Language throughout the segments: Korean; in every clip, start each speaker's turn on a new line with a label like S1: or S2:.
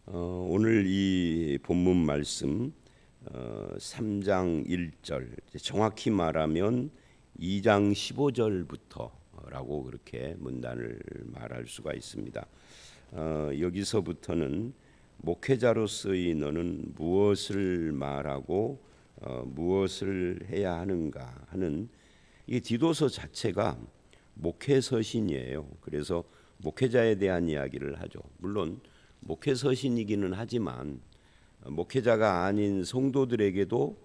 S1: 오늘 이 본문 말씀 3장 1절, 정확히 말하면 2장 15절부터라고 그렇게 문단을 말할 수가 있습니다. 여기서부터는 목회자로서의 너는 무엇을 말하고 무엇을 해야 하는가 하는 이 디도서 자체가 목회 서신이에요. 그래서 목회자에 대한 이야기를 하죠. 물론 목회 서신이기는 하지만 목회자가 아닌 성도들에게도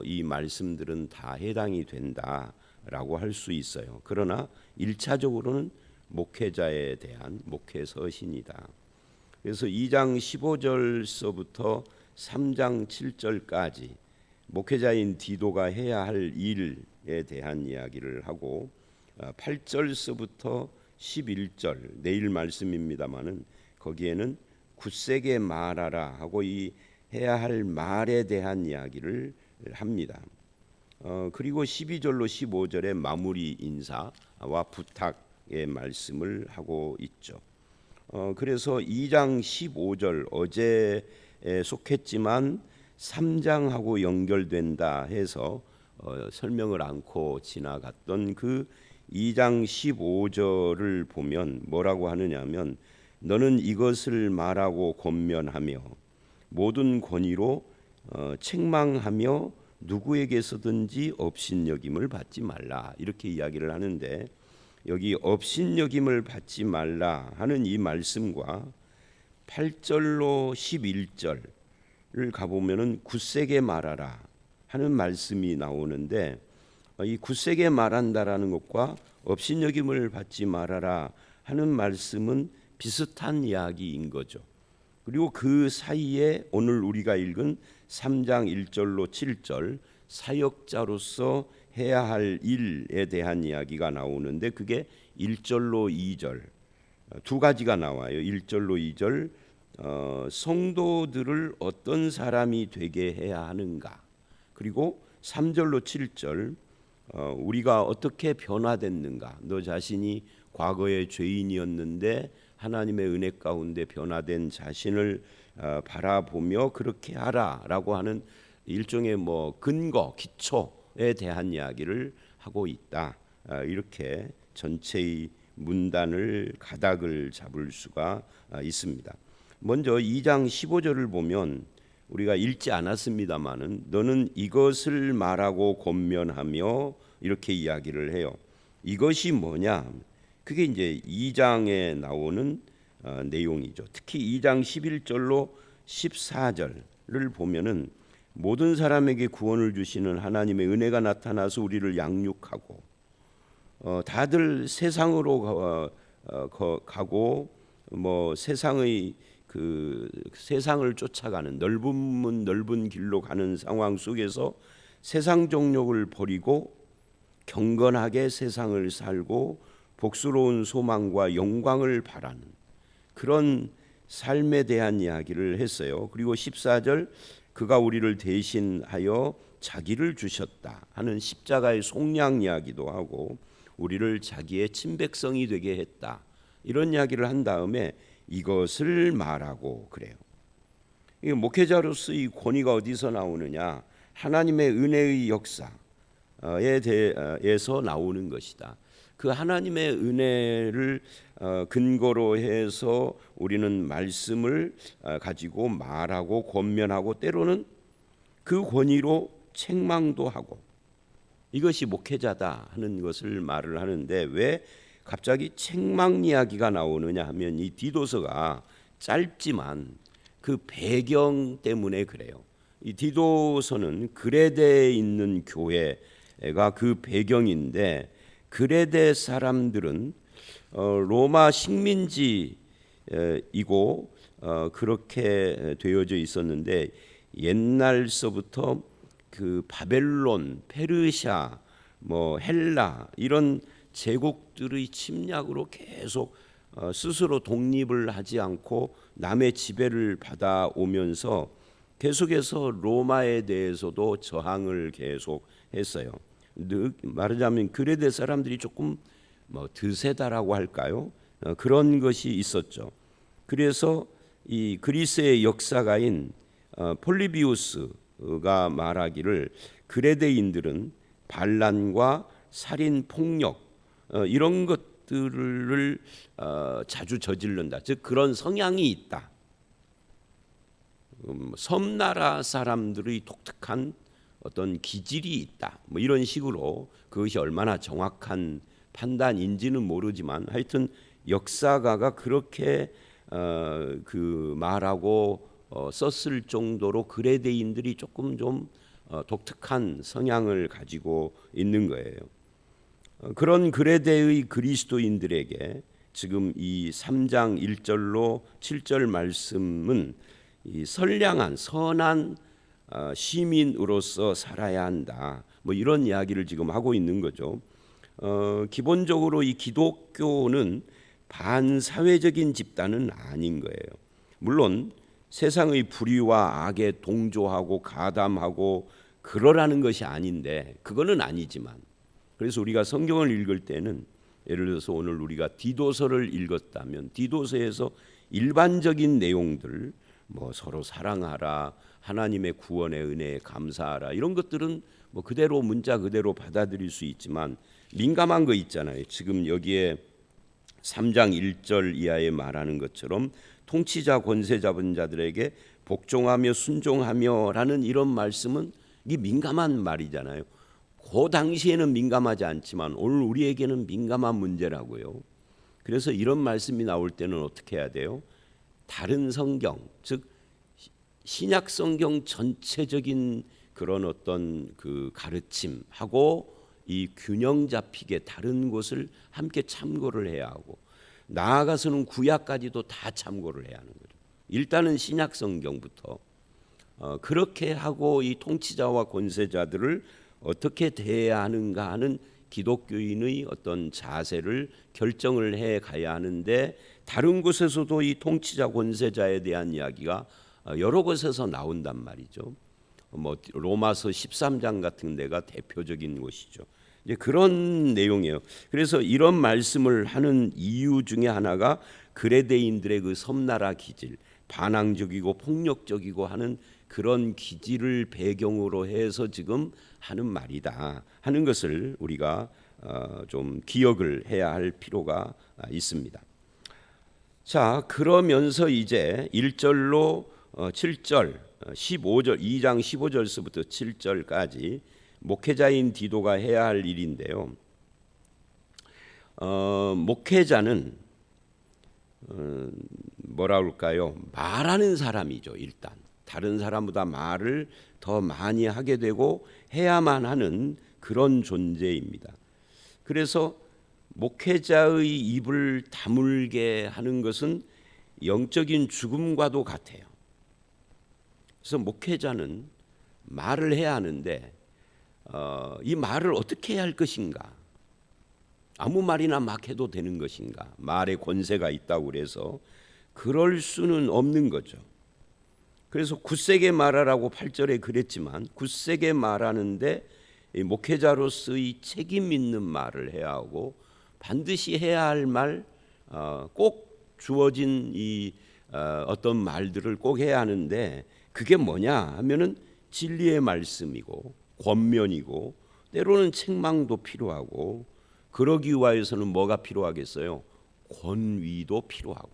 S1: 이 말씀들은 다 해당이 된다라고 할 수 있어요. 그러나 1차적으로는 목회자에 대한 목회 서신이다. 그래서 2장 15절서부터 3장 7절까지 목회자인 디도가 해야 할 일에 대한 이야기를 하고 8절서부터 11절 내일 말씀입니다마는 거기에는 굳세게 말하라 하고 이 해야 할 말에 대한 이야기를 합니다. 그리고 12절로 15절에 마무리 인사와 부탁의 말씀을 하고 있죠. 그래서 2장 15절 어제에 속했지만 3장하고 연결된다 해서 설명을 않고 지나갔던 그 2장 15절을 보면 뭐라고 하느냐면 너는 이것을 말하고 권면하며 모든 권위로 책망하며 누구에게서든지 업신여김을 받지 말라 이렇게 이야기를 하는데 여기 업신여김을 받지 말라 하는 이 말씀과 8절로 11절을 가보면은 굳세게 말하라 하는 말씀이 나오는데 이 굳세게 말한다라는 것과 업신여김을 받지 말아라 하는 말씀은 비슷한 이야기인 거죠. 그리고 그 사이에 오늘 우리가 읽은 3장 1절로 7절 사역자로서 해야 할 일에 대한 이야기가 나오는데 그게 1절로 2절 두 가지가 나와요. 1절로 2절 성도들을 어떤 사람이 되게 해야 하는가. 그리고 3절로 7절 우리가 어떻게 변화됐는가. 너 자신이 과거의 죄인이었는데 하나님의 은혜 가운데 변화된 자신을 바라보며 그렇게 하라라고 하는 일종의 근거, 기초에 대한 이야기를 하고 있다. 이렇게 전체의 문단을 가닥을 잡을 수가 있습니다. 먼저 2장 15절을 보면 우리가 읽지 않았습니다마는 너는 이것을 말하고 권면하며 이렇게 이야기를 해요. 이것이 뭐냐? 그게 이제 2장에 나오는 내용이죠. 특히 2장 11절로 14절을 보면은 모든 사람에게 구원을 주시는 하나님의 은혜가 나타나서 우리를 양육하고 다들 세상으로 가고 세상의 세상을 쫓아가는 넓은 문 넓은 길로 가는 상황 속에서 세상 정욕을 버리고 경건하게 세상을 살고 복스러운 소망과 영광을 바라는 그런 삶에 대한 이야기를 했어요. 그리고 14절 그가 우리를 대신하여 자기를 주셨다 하는 십자가의 속량 이야기도 하고 우리를 자기의 친백성이 되게 했다 이런 이야기를 한 다음에 이것을 말하고 그래요. 이 목회자로서의 권위가 어디서 나오느냐? 하나님의 은혜의 역사에 대해서 나오는 것이다. 그 하나님의 은혜를 근거로 해서 우리는 말씀을 가지고 말하고 권면하고 때로는 그 권위로 책망도 하고 이것이 목회자다 하는 것을 말을 하는데 왜 갑자기 책망 이야기가 나오느냐 하면 이 디도서가 짧지만 그 배경 때문에 그래요. 이 디도서는 그레데에 있는 교회가 그 배경인데 그레데 사람들은 로마 식민지이고 그렇게 되어져 있었는데 옛날서부터 그 바벨론, 페르시아, 헬라 이런 제국들의 침략으로 계속 스스로 독립을 하지 않고 남의 지배를 받아오면서 계속해서 로마에 대해서도 저항을 계속 했어요. 말하자면 그레데 사람들이 조금 드세다라고 할까요? 그런 것이 있었죠. 그래서 이 그리스의 역사가인 폴리비우스가 말하기를 그레데인들은 반란과 살인, 폭력 이런 것들을 자주 저지른다. 즉 그런 성향이 있다. 섬나라 사람들의 독특한 어떤 기질이 있다. 뭐 이런 식으로 그것이 얼마나 정확한 판단인지는 모르지만 하여튼 역사가가 그렇게 그 말하고 썼을 정도로 그레데인들이 조금 좀 독특한 성향을 가지고 있는 거예요. 그런 그레데의 그리스도인들에게 지금 이 3장 1절로 7절 말씀은 이 선량한 선한 시민으로서 살아야 한다. 뭐 이런 이야기를 지금 하고 있는 거죠. 기본적으로 이 기독교는 반사회적인 집단은 아닌 거예요. 물론 세상의 불의와 악에 동조하고 가담하고 그러라는 것이 아닌데 그거는 아니지만 그래서 우리가 성경을 읽을 때는 예를 들어서 오늘 우리가 디도서를 읽었다면 디도서에서 일반적인 내용들 뭐 서로 사랑하라, 하나님의 구원의 은혜에 감사하라 이런 것들은 뭐 그대로 문자 그대로 받아들일 수 있지만 민감한 거 있잖아요. 지금 여기에 3장 1절 이하에 말하는 것처럼 통치자 권세 잡은 자들에게 복종하며 순종하며라는 이런 말씀은 이게 민감한 말이잖아요. 그 당시에는 민감하지 않지만 오늘 우리에게는 민감한 문제라고요. 그래서 이런 말씀이 나올 때는 어떻게 해야 돼요? 다른 성경, 즉 신약 성경 전체적인 그런 어떤 그 가르침하고 이 균형 잡히게 다른 곳을 함께 참고를 해야 하고 나아가서는 구약까지도 다 참고를 해야 하는 거죠. 일단은 신약 성경부터 그렇게 하고 이 통치자와 권세자들을 어떻게 대해야 하는가 하는 기독교인의 어떤 자세를 결정을 해 가야 하는데 다른 곳에서도 이 통치자 권세자에 대한 이야기가 여러 곳에서 나온단 말이죠. 뭐 로마서 13장 같은 데가 대표적인 곳이죠. 이제 그런 내용이에요. 그래서 이런 말씀을 하는 이유 중에 하나가 그레데인들의 그 섬나라 기질, 반항적이고 폭력적이고 하는 그런 기질을 배경으로 해서 지금 하는 말이다 하는 것을 우리가 좀 기억을 해야 할 필요가 있습니다. 자, 그러면서 이제 1절로 7절, 15절, 2장 15절서부터 7절까지 목회자인 디도가 해야 할 일인데요. 목회자는 뭐라 그럴까요? 말하는 사람이죠. 일단 다른 사람보다 말을 더 많이 하게 되고 해야만 하는 그런 존재입니다. 그래서 목회자의 입을 다물게 하는 것은 영적인 죽음과도 같아요. 그래서 목회자는 말을 해야 하는데 이 말을 어떻게 해야 할 것인가? 아무 말이나 막 해도 되는 것인가? 말에 권세가 있다고 그래서 그럴 수는 없는 거죠. 그래서 굳세게 말하라고 8절에 그랬지만 굳세게 말하는데 목회자로서의 책임 있는 말을 해야 하고 반드시 해야 할 말, 꼭 주어진 이 어떤 말들을 꼭 해야 하는데 그게 뭐냐 하면은 진리의 말씀이고 권면이고 때로는 책망도 필요하고 그러기 위해서는 뭐가 필요하겠어요? 권위도 필요하고.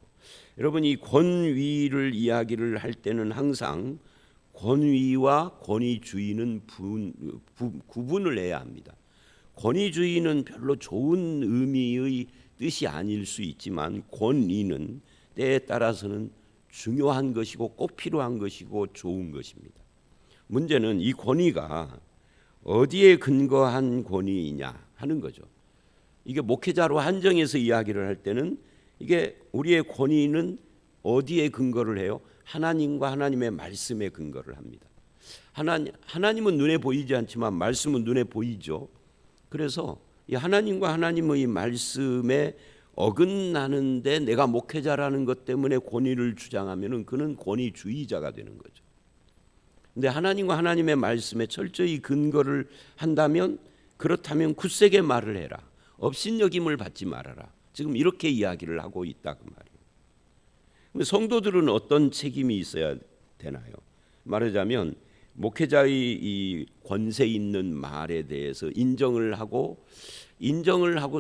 S1: 여러분 이 권위를 이야기를 할 때는 항상 권위와 권위주의는 구분을 해야 합니다. 권위주의는 별로 좋은 의미의 뜻이 아닐 수 있지만 권위는 때에 따라서는 중요한 것이고 꼭 필요한 것이고 좋은 것입니다. 문제는 이 권위가 어디에 근거한 권위이냐 하는 거죠. 이게 목회자로 한정해서 이야기를 할 때는 이게 우리의 권위는 어디에 근거를 해요? 하나님과 하나님의 말씀에 근거를 합니다. 하나님은 눈에 보이지 않지만 말씀은 눈에 보이죠. 그래서 이 하나님과 하나님의 말씀에 어긋나는데 내가 목회자라는 것 때문에 권위를 주장하면은 그는 권위주의자가 되는 거죠. 근데 하나님과 하나님의 말씀에 철저히 근거를 한다면 그렇다면 굳세게 말을 해라. 업신여김을 받지 말아라. 지금 이렇게 이야기를 하고 있다 그 말이에요. 성도들은 어떤 책임이 있어야 되나요? 말하자면 목회자의 이 권세 있는 말에 대해서 인정을 하고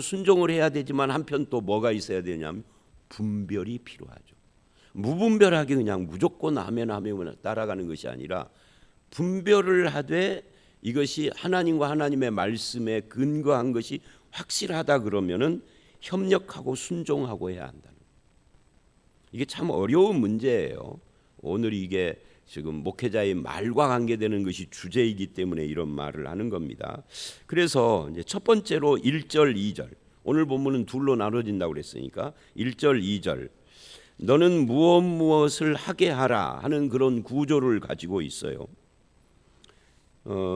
S1: 순종을 해야 되지만 한편 또 뭐가 있어야 되냐면 분별이 필요하죠. 무분별하게 그냥 무조건 하면 따라가는 것이 아니라 분별을 하되 이것이 하나님과 하나님의 말씀에 근거한 것이 확실하다 그러면은 협력하고 순종하고 해야 한다는 거예요. 이게 참 어려운 문제예요. 오늘 이게 지금 목회자의 말과 관계되는 것이 주제이기 때문에 이런 말을 하는 겁니다. 그래서 이제 첫 번째로 1절, 2절. 오늘 본문은 둘로 나눠진다고 그랬으니까 1절, 2절. 너는 무엇을 하게 하라 하는 그런 구조를 가지고 있어요.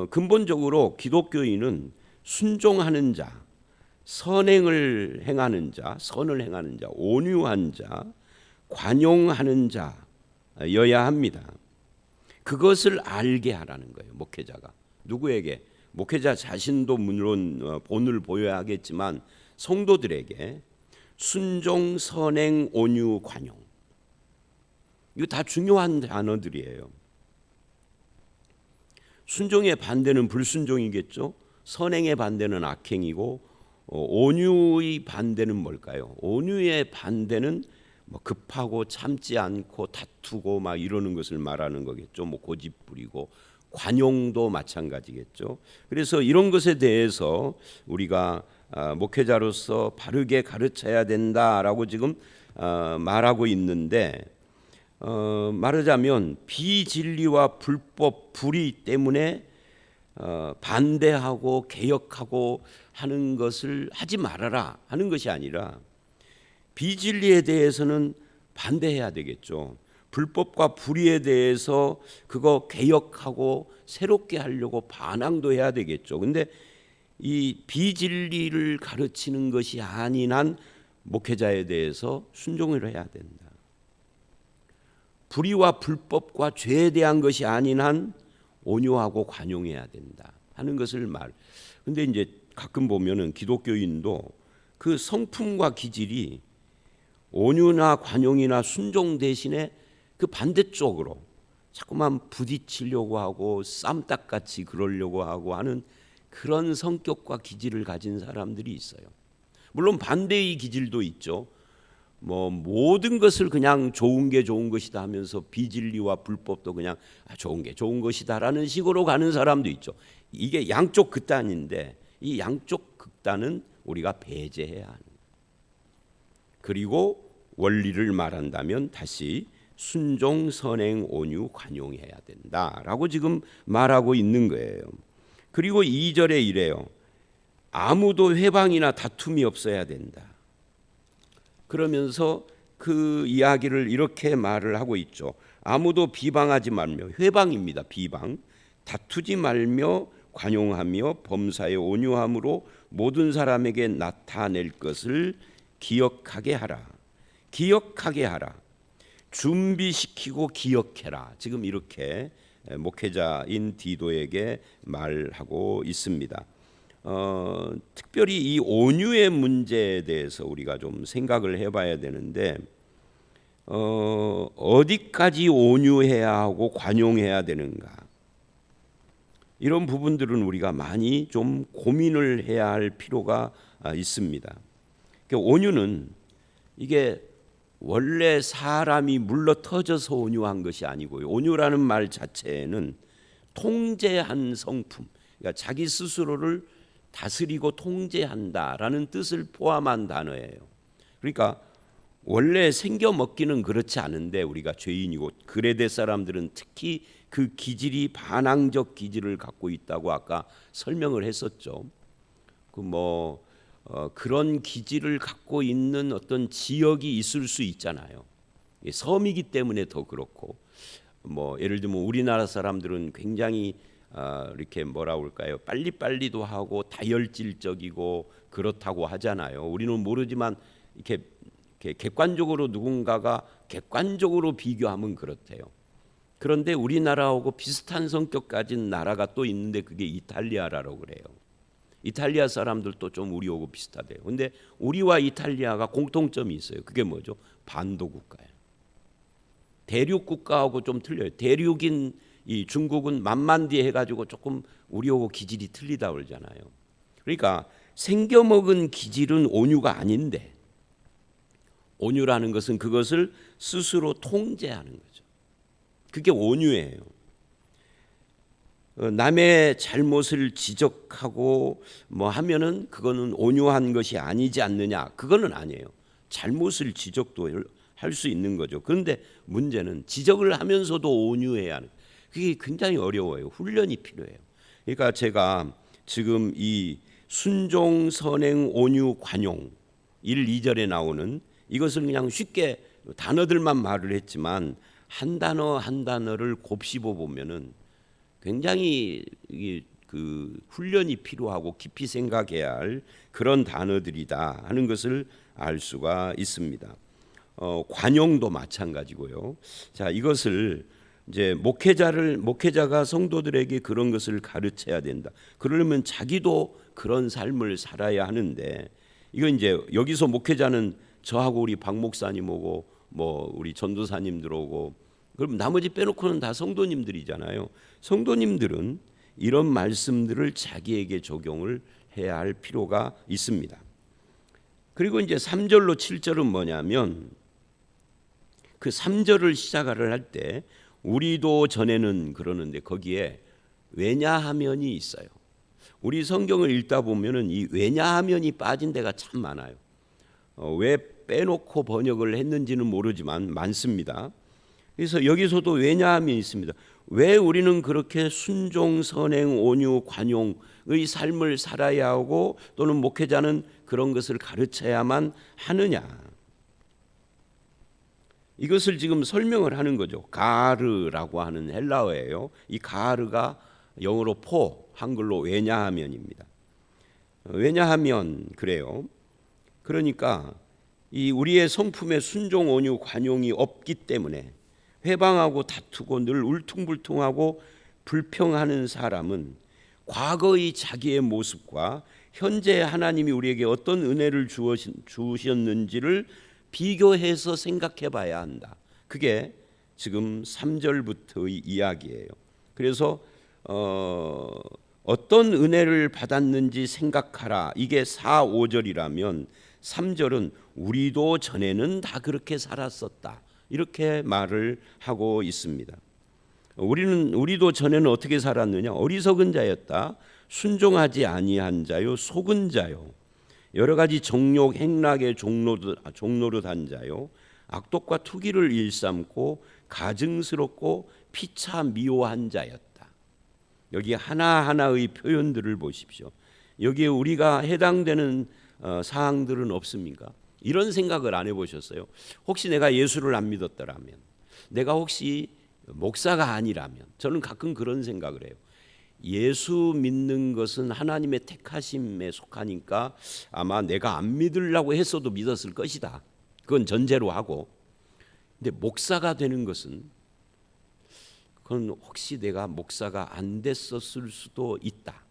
S1: 근본적으로 기독교인은 순종하는 자, 선행을 행하는 자, 선을 행하는 자, 온유한 자, 관용하는 자여야 합니다. 그것을 알게 하라는 거예요. 목회자가 누구에게? 목회자 자신도 물론 본을 보여야 하겠지만 성도들에게 순종, 선행, 온유, 관용, 이거 다 중요한 단어들이에요. 순종의 반대는 불순종이겠죠. 선행의 반대는 악행이고 온유의 반대는 뭘까요? 온유의 반대는 뭐 급하고 참지 않고 다투고 막 이러는 것을 말하는 거겠죠. 뭐 고집 부리고. 관용도 마찬가지겠죠. 그래서 이런 것에 대해서 우리가 목회자로서 바르게 가르쳐야 된다라고 지금 말하고 있는데, 말하자면 비진리와 불법 불의 때문에 반대하고 개혁하고 하는 것을 하지 말아라 하는 것이 아니라 비진리에 대해서는 반대해야 되겠죠. 불법과 불의에 대해서 그거 개혁하고 새롭게 하려고 반항도 해야 되겠죠. 근데 이 비진리를 가르치는 것이 아닌 한 목회자에 대해서 순종을 해야 된다. 불의와 불법과 죄에 대한 것이 아닌 한 온유하고 관용해야 된다 하는 것을 말. 근데 이제 가끔 보면은 기독교인도 그 성품과 기질이 온유나 관용이나 순종 대신에 그 반대쪽으로 자꾸만 부딪히려고 하고 쌈딱같이 그러려고 하고 하는 그런 성격과 기질을 가진 사람들이 있어요. 물론 반대의 기질도 있죠. 뭐 모든 것을 그냥 좋은 게 좋은 것이다 하면서 비진리와 불법도 그냥 좋은 게 좋은 것이다라는 식으로 가는 사람도 있죠. 이게 양쪽 극단인데 이 양쪽 극단은 우리가 배제해야 하는 거예요. 그리고 원리를 말한다면 다시 순종, 선행, 온유, 관용해야 된다라고 지금 말하고 있는 거예요. 그리고 2절에 이래요. 아무도 회방이나 다툼이 없어야 된다. 그러면서 그 이야기를 이렇게 말을 하고 있죠. 아무도 비방하지 말며, 회방입니다. 비방. 다투지 말며 관용하며 범사에 온유함으로 모든 사람에게 나타낼 것을 기억하게 하라. 기억하게 하라. 준비시키고 기억해라. 지금 이렇게 목회자인 디도에게 말하고 있습니다. 특별히 이 온유의 문제에 대해서 우리가 좀 생각을 해봐야 되는데, 어디까지 온유해야 하고 관용해야 되는가, 이런 부분들은 우리가 많이 좀 고민을 해야 할 필요가 있습니다. 온유는 이게 원래 사람이 물러 터져서 온유한 것이 아니고요. 온유라는 말 자체는 통제한 성품, 그러니까 자기 스스로를 다스리고 통제한다라는 뜻을 포함한 단어예요. 그러니까 원래 생겨 먹기는 그렇지 않은데 우리가 죄인이고 그레데 사람들은 특히 그 기질이 반항적 기질을 갖고 있다고 아까 설명을 했었죠. 그런 기질을 갖고 있는 어떤 지역이 있을 수 있잖아요. 섬이기 때문에 더 그렇고, 예를 들면 우리나라 사람들은 굉장히 이렇게 빨리빨리도 하고 다혈질적이고 그렇다고 하잖아요. 우리는 모르지만 이렇게 객관적으로 누군가가 객관적으로 비교하면 그렇대요. 그런데 우리나라하고 비슷한 성격 가진 나라가 또 있는데 그게 이탈리아라고 그래요. 이탈리아 사람들도 좀 우리하고 비슷하대요. 근데 우리와 이탈리아가 공통점이 있어요. 그게 뭐죠? 반도 국가예요. 대륙 국가하고 좀 틀려요. 대륙인 이 중국은 만만디 해가지고 조금 우리하고 기질이 틀리다 그러잖아요. 그러니까 생겨먹은 기질은 온유가 아닌데, 온유라는 것은 그것을 스스로 통제하는 거죠. 그게 온유예요. 남의 잘못을 지적하고 뭐 하면은 그거는 온유한 것이 아니지 않느냐? 그거는 아니에요. 잘못을 지적도 할 수 있는 거죠. 그런데 문제는 지적을 하면서도 온유해야 하는, 그게 굉장히 어려워요. 훈련이 필요해요. 그러니까 제가 지금 이 순종, 선행, 온유, 관용 1, 2절에 나오는 이것을 그냥 쉽게 단어들만 말을 했지만 한 단어 한 단어를 곱씹어 보면은 굉장히 그 훈련이 필요하고 깊이 생각해야 할 그런 단어들이다 하는 것을 알 수가 있습니다. 관용도 마찬가지고요. 자, 이것을 이제 목회자가 성도들에게 그런 것을 가르쳐야 된다. 그러려면 자기도 그런 삶을 살아야 하는데, 이거 이제 여기서 목회자는 저하고 우리 박 목사님 오고 뭐 우리 전도사님들 오고, 그럼 나머지 빼놓고는 다 성도님들이잖아요. 성도님들은 이런 말씀들을 자기에게 적용을 해야 할 필요가 있습니다. 그리고 이제 3절로 7절은 뭐냐면, 그 3절을 시작을 할 때 우리도 전에는 그러는데 거기에 왜냐하면이 있어요. 우리 성경을 읽다 보면은 이 왜냐하면이 빠진 데가 참 많아요. 왜 빼놓고 번역을 했는지는 모르지만 많습니다. 그래서 여기서도 왜냐하면이 있습니다. 왜 우리는 그렇게 순종, 선행, 온유, 관용의 삶을 살아야 하고 또는 목회자는 그런 것을 가르쳐야만 하느냐. 이것을 지금 설명을 하는 거죠. 가르라고 하는 헬라어예요. 이 가르가 영어로 한글로 왜냐하면입니다. 왜냐하면 그래요. 그러니까 이 우리의 성품에 순종, 온유, 관용이 없기 때문에 회방하고 다투고 늘 울퉁불퉁하고 불평하는 사람은 과거의 자기의 모습과 현재 하나님이 우리에게 어떤 은혜를 주셨는지를 비교해서 생각해 봐야 한다. 그게 지금 3절부터의 이야기예요. 그래서 어떤 은혜를 받았는지 생각하라. 이게 4, 5절이라면 3절은 우리도 전에는 다 그렇게 살았었다. 이렇게 말을 하고 있습니다. 우리도 전에는 어떻게 살았느냐? 어리석은 자였다. 순종하지 아니한 자요, 속은 자요. 여러 가지 정욕 행락의 종노릇한 자요, 악독과 투기를 일삼고 가증스럽고 피차 미워한 자였다. 여기 하나하나의 표현들을 보십시오. 여기에 우리가 해당되는 사항들은 없습니까? 이런 생각을 안 해보셨어요? 혹시 내가 예수를 안 믿었더라면, 내가 혹시 목사가 아니라면, 저는 가끔 그런 생각을 해요. 예수 믿는 것은 하나님의 택하심에 속하니까 아마 내가 안 믿으려고 했어도 믿었을 것이다. 그건 전제로 하고, 근데 목사가 되는 것은 그건 혹시 내가 목사가 안 됐었을 수도 있다.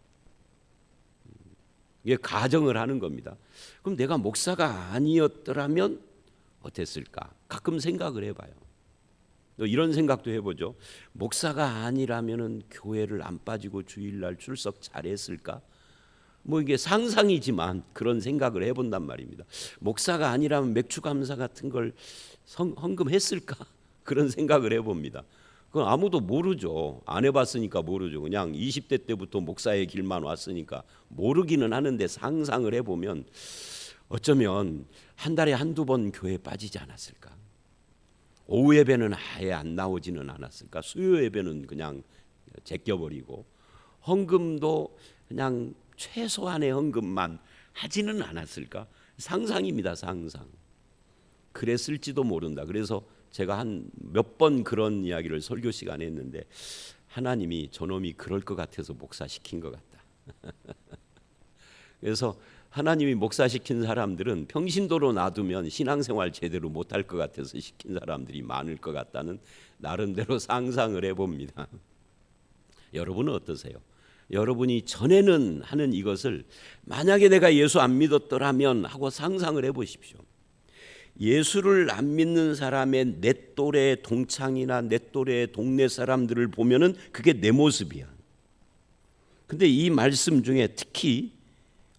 S1: 이게 가정을 하는 겁니다. 그럼 내가 목사가 아니었더라면 어땠을까? 가끔 생각을 해봐요. 이런 생각도 해보죠. 목사가 아니라면은 교회를 안 빠지고 주일날 출석 잘했을까? 뭐 이게 상상이지만 그런 생각을 해본단 말입니다. 목사가 아니라면 맥주 감사 같은 걸 헌금했을까? 그런 생각을 해봅니다. 그건 아무도 모르죠. 안 해봤으니까 모르죠. 그냥 20대 때부터 목사의 길만 왔으니까 모르기는 하는데, 상상을 해보면 어쩌면 한 달에 한두 번 교회에 빠지지 않았을까? 오후 예배는 아예 안 나오지는 않았을까? 수요 예배는 그냥 제껴버리고 헌금도 그냥 최소한의 헌금만 하지는 않았을까? 상상입니다, 상상. 그랬을지도 모른다. 그래서 제가 한 몇 번 그런 이야기를 설교 시간에 했는데, 하나님이 저놈이 그럴 것 같아서 목사시킨 것 같다. 그래서 하나님이 목사시킨 사람들은 평신도로 놔두면 신앙생활 제대로 못할 것 같아서 시킨 사람들이 많을 것 같다는 나름대로 상상을 해봅니다. 여러분은 어떠세요? 여러분이 전에는 하는 이것을 만약에 내가 예수 안 믿었더라면 하고 상상을 해보십시오. 예수를 안 믿는 사람의 내 또래 동창이나 내 또래 동네 사람들을 보면은 그게 내 모습이야. 근데 이 말씀 중에 특히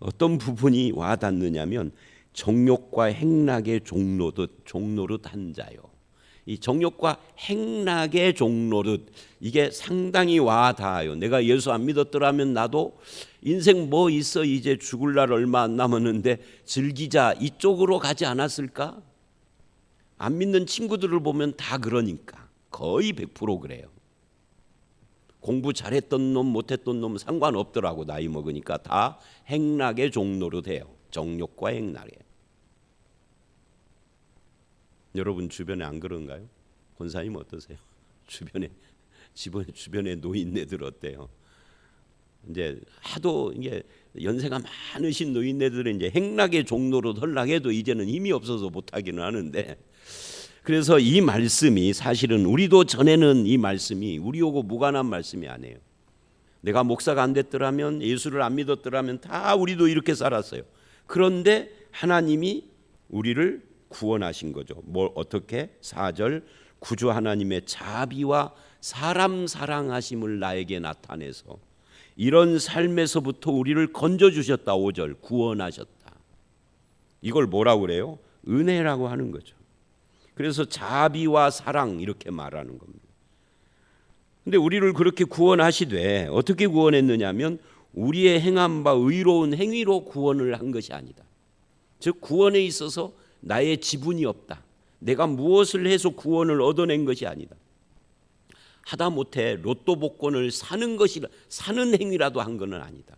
S1: 어떤 부분이 와닿느냐면 정욕과 행락의 종노릇 한 자요. 이 정욕과 행락의 종노릇, 이게 상당히 와닿아요. 내가 예수 안 믿었더라면 나도 인생 뭐 있어, 이제 죽을 날 얼마 안 남았는데 즐기자, 이쪽으로 가지 않았을까? 안 믿는 친구들을 보면 다 그러니까 거의 100% 그래요. 공부 잘했던 놈 못했던 놈 상관없더라고. 나이 먹으니까 다 행락의 종노릇 해요. 정욕과 행락에. 여러분 주변에 안 그런가요? 권사님 어떠세요? 주변에 노인네들 어때요? 이제 하도 이게 연세가 많으신 노인네들은 이제 행락의 종로로 헐락해도 이제는 힘이 없어서 못하기는 하는데, 그래서 이 말씀이 사실은 우리도 전에는 이 말씀이 우리하고 무관한 말씀이 아니에요. 내가 목사가 안 됐더라면, 예수를 안 믿었더라면 다 우리도 이렇게 살았어요. 그런데 하나님이 우리를 구원하신 거죠. 뭘 어떻게? 4절, 구주 하나님의 자비와 사람 사랑하심을 나에게 나타내서 이런 삶에서부터 우리를 건져주셨다. 5절, 구원하셨다. 이걸 뭐라고 그래요? 은혜라고 하는 거죠. 그래서 자비와 사랑 이렇게 말하는 겁니다. 근데 우리를 그렇게 구원하시되 어떻게 구원했느냐면 우리의 행한 바 의로운 행위로 구원을 한 것이 아니다. 즉 구원에 있어서 나의 지분이 없다. 내가 무엇을 해서 구원을 얻어낸 것이 아니다. 하다못해 로또 복권을 사는 행위라도 한 것은 아니다.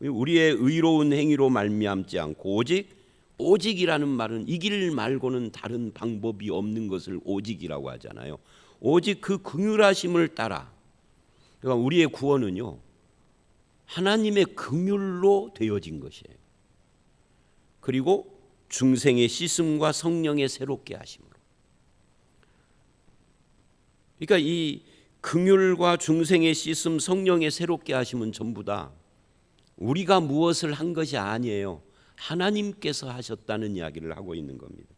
S1: 우리의 의로운 행위로 말미암지 않고 오직이라는 말은 이 길 말고는 다른 방법이 없는 것을 오직이라고 하잖아요. 오직 그 긍휼하심을 따라. 그러니까 우리의 구원은요, 하나님의 긍휼로 되어진 것이에요. 그리고 중생의 씻음과 성령의 새롭게 하심으로. 그러니까 이 긍휼과 중생의 씻음, 성령의 새롭게 하심은 전부 다 우리가 무엇을 한 것이 아니에요. 하나님께서 하셨다는 이야기를 하고 있는 겁니다.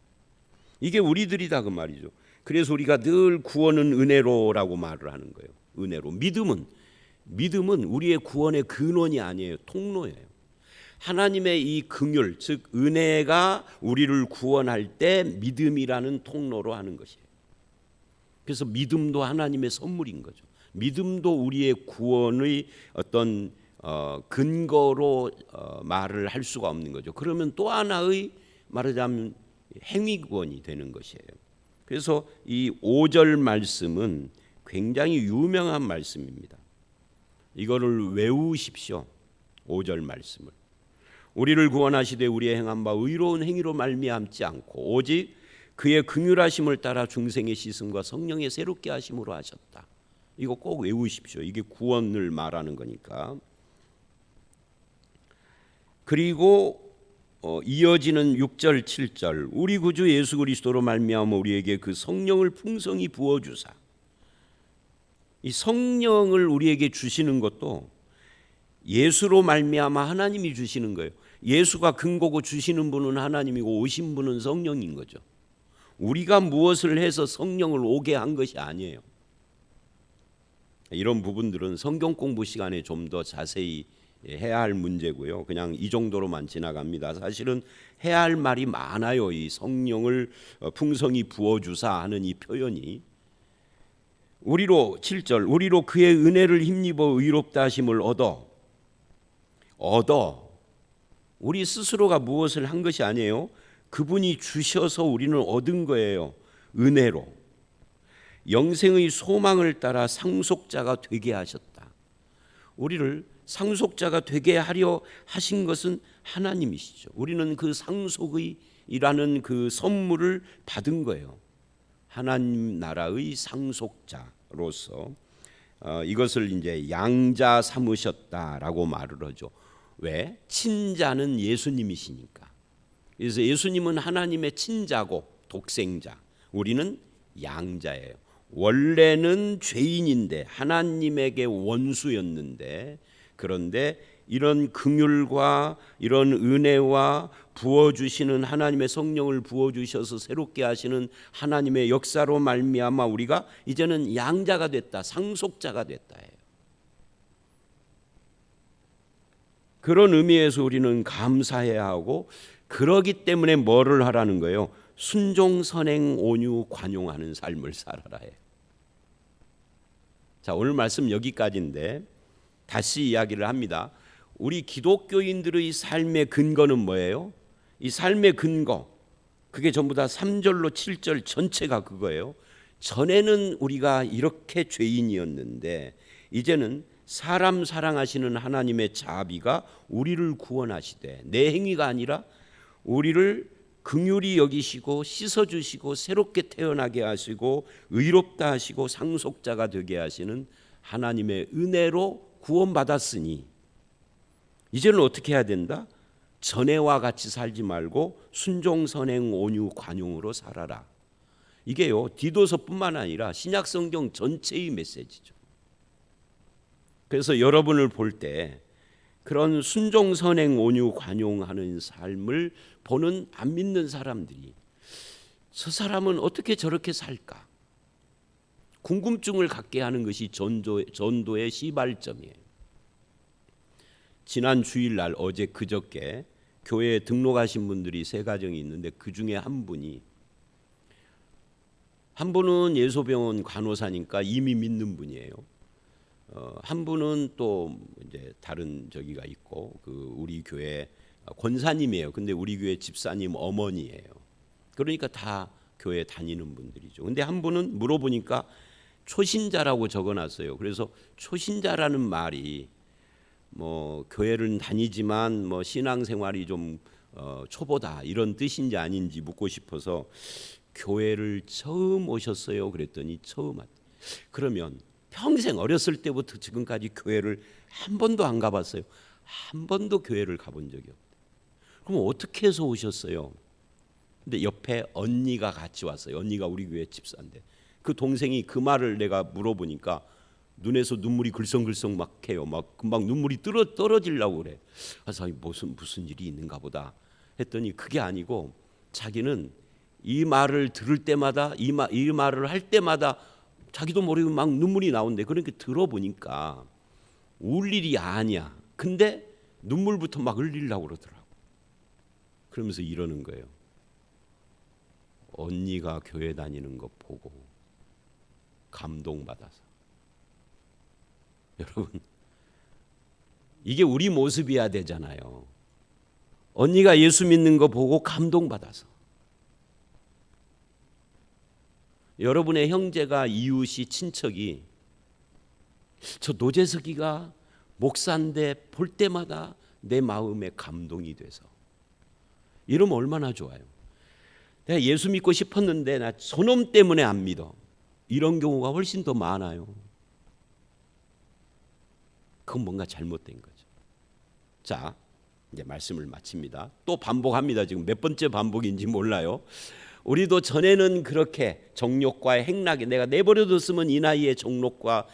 S1: 이게 우리들이다 그 말이죠. 그래서 우리가 늘 구원은 은혜로라고 말을 하는 거예요. 은혜로. 믿음은 우리의 구원의 근원이 아니에요. 통로예요. 하나님의 이 긍휼, 즉 은혜가 우리를 구원할 때 믿음이라는 통로로 하는 것이에요. 그래서 믿음도 하나님의 선물인 거죠. 믿음도 우리의 구원의 어떤 근거로 말을 할 수가 없는 거죠. 그러면 또 하나의 말하자면 행위구원이 되는 것이에요. 그래서 이 5절 말씀은 굉장히 유명한 말씀입니다. 이거를 외우십시오. 5절 말씀을. 우리를 구원하시되 우리의 행한 바 의로운 행위로 말미암지 않고 오직 그의 긍휼하심을 따라 중생의 씻음과 성령의 새롭게 하심으로 하셨다. 이거 꼭 외우십시오. 이게 구원을 말하는 거니까. 그리고 이어지는 6절 7절, 우리 구주 예수 그리스도로 말미암아 우리에게 그 성령을 풍성히 부어주사. 이 성령을 우리에게 주시는 것도 예수로 말미암아 하나님이 주시는 거예요. 예수가 근거고 주시는 분은 하나님이고 오신 분은 성령인 거죠. 우리가 무엇을 해서 성령을 오게 한 것이 아니에요. 이런 부분들은 성경 공부 시간에 좀 더 자세히 해야 할 문제고요. 그냥 이 정도로만 지나갑니다. 사실은 해야 할 말이 많아요. 이 성령을 풍성히 부어주사 하는 이 표현이. 우리로 7절, 우리로 그의 은혜를 힘입어 의롭다 하심을 얻어. 우리 스스로가 무엇을 한 것이 아니에요. 그분이 주셔서 우리는 얻은 거예요. 은혜로. 영생의 소망을 따라 상속자가 되게 하셨다. 우리를 상속자가 되게 하려 하신 것은 하나님이시죠. 우리는 그 상속의라는 그 선물을 받은 거예요. 하나님 나라의 상속자로서 이것을 이제 양자 삼으셨다라고 말을 하죠. 왜? 친자는 예수님이시니까. 그래서 예수님은 하나님의 친자고 독생자, 우리는 양자예요. 원래는 죄인인데 하나님에게 원수였는데, 그런데 이런 긍휼과 이런 은혜와 부어주시는 하나님의 성령을 부어주셔서 새롭게 하시는 하나님의 역사로 말미암아 우리가 이제는 양자가 됐다, 상속자가 됐다 해요. 그런 의미에서 우리는 감사해야 하고, 그러기 때문에 뭐를 하라는 거예요? 순종, 선행, 온유, 관용하는 삶을 살아라 해요. 자, 오늘 말씀 여기까지인데 다시 이야기를 합니다. 우리 기독교인들의 삶의 근거는 뭐예요? 이 삶의 근거, 그게 전부 다 3절로 7절 전체가 그거예요. 전에는 우리가 이렇게 죄인이었는데 이제는 사람 사랑하시는 하나님의 자비가 우리를 구원하시되, 내 행위가 아니라 우리를 긍휼히 여기시고 씻어주시고 새롭게 태어나게 하시고 의롭다 하시고 상속자가 되게 하시는 하나님의 은혜로 구원받았으니 이제는 어떻게 해야 된다? 전에와 같이 살지 말고 순종, 선행, 온유, 관용으로 살아라. 이게요, 디도서뿐만 아니라 신약 성경 전체의 메시지죠. 그래서 여러분을 볼 때 그런 순종, 선행, 온유, 관용하는 삶을 보는 안 믿는 사람들이 저 사람은 어떻게 저렇게 살까? 궁금증을 갖게 하는 것이 전도의 시발점이에요. 지난 주일날 어제 그저께 교회에 등록하신 분들이 세 가정이 있는데 그 중에 한 분은 예소병원 간호사니까 이미 믿는 분이에요. 한 분은 또 이제 다른 저기가 있고 그 우리 교회 권사님이에요. 근데 우리 교회 집사님 어머니예요. 그러니까 다 교회 다니는 분들이죠. 근데 한 분은 물어보니까 초신자라고 적어놨어요. 그래서 초신자라는 말이 뭐 교회를 다니지만 뭐 신앙생활이 좀 초보다 이런 뜻인지 아닌지 묻고 싶어서 교회를 처음 오셨어요. 그랬더니 처음 왔다. 그러면 평생 어렸을 때부터 지금까지 교회를 한 번도 안 가봤어요. 한 번도 교회를 가본 적이 없대. 그럼 어떻게 해서 오셨어요? 근데 옆에 언니가 같이 왔어요. 언니가 우리 교회 집사인데 그 동생이 그 말을 내가 물어보니까 눈에서 눈물이 글썽글썽 막 해요. 막 금방 눈물이 떨어지려고 그래. 그래서 무슨 일이 있는가 보다 했더니 그게 아니고 자기는 이 말을 들을 때마다 이 말을 할 때마다 자기도 모르게 막 눈물이 나온대. 그러니까 들어보니까 울 일이 아니야. 근데 눈물부터 막 흘리려고 그러더라고. 그러면서 이러는 거예요. 언니가 교회 다니는 거 보고 감동받아서. 여러분, 이게 우리 모습이어야 되잖아요. 언니가 예수 믿는 거 보고 감동받아서. 여러분의 형제가, 이웃이, 친척이 저 노재석이가 목사인데 볼 때마다 내 마음에 감동이 돼서 이러면 얼마나 좋아요. 내가 예수 믿고 싶었는데 나 저놈 때문에 안 믿어. 이런 경우가 훨씬 더 많아요. 그건 뭔가 잘못된 거죠. 자, 이제 말씀을 마칩니다. 또 반복합니다. 지금 몇 번째 반복인지 몰라요. 우리도 전에는 그렇게 정욕과 행락에 내가 내버려뒀으면 이 나이에 정욕과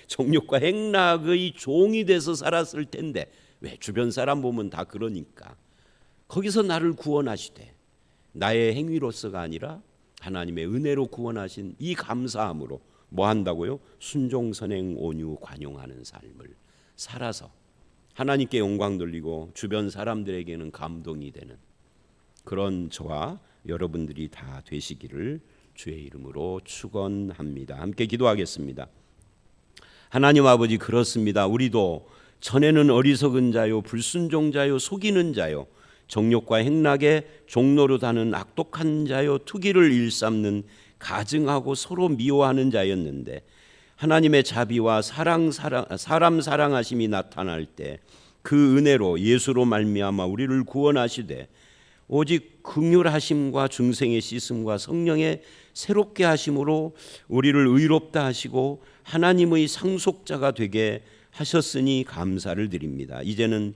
S1: 정욕과 행락의 종이 돼서 살았을 텐데 왜 주변 사람 보면 다 그러니까 거기서 나를 구원하시되 나의 행위로서가 아니라 하나님의 은혜로 구원하신 이 감사함으로 뭐 한다고요? 순종, 선행, 온유, 관용하는 삶을 살아서 하나님께 영광 돌리고 주변 사람들에게는 감동이 되는 그런 저와 여러분들이 다 되시기를 주의 이름으로 축원합니다. 함께 기도하겠습니다. 하나님 아버지, 그렇습니다. 우리도 전에는 어리석은 자요, 불순종자요, 속이는 자요, 정욕과 행락에 종노릇하는 악독한 자요, 투기를 일삼는 가증하고 서로 미워하는 자였는데 하나님의 자비와 사람 사랑하심이 나타날 때 그 은혜로 예수로 말미암아 우리를 구원하시되 오직 긍휼하심과 중생의 씻음과 성령의 새롭게 하심으로 우리를 의롭다 하시고 하나님의 상속자가 되게 하셨으니 감사를 드립니다. 이제는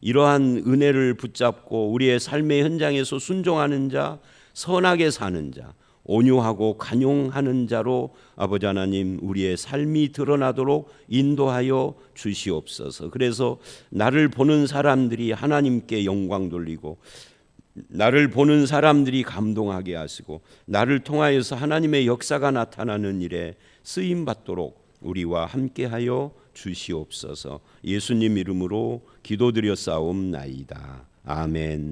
S1: 이러한 은혜를 붙잡고 우리의 삶의 현장에서 순종하는 자, 선하게 사는 자, 온유하고 관용하는 자로 아버지 하나님 우리의 삶이 드러나도록 인도하여 주시옵소서. 그래서 나를 보는 사람들이 하나님께 영광 돌리고 나를 보는 사람들이 감동하게 하시고 나를 통하여서 하나님의 역사가 나타나는 일에 쓰임 받도록 우리와 함께하여 주시옵소서. 예수님 이름으로 기도드렸사옵나이다. 아멘.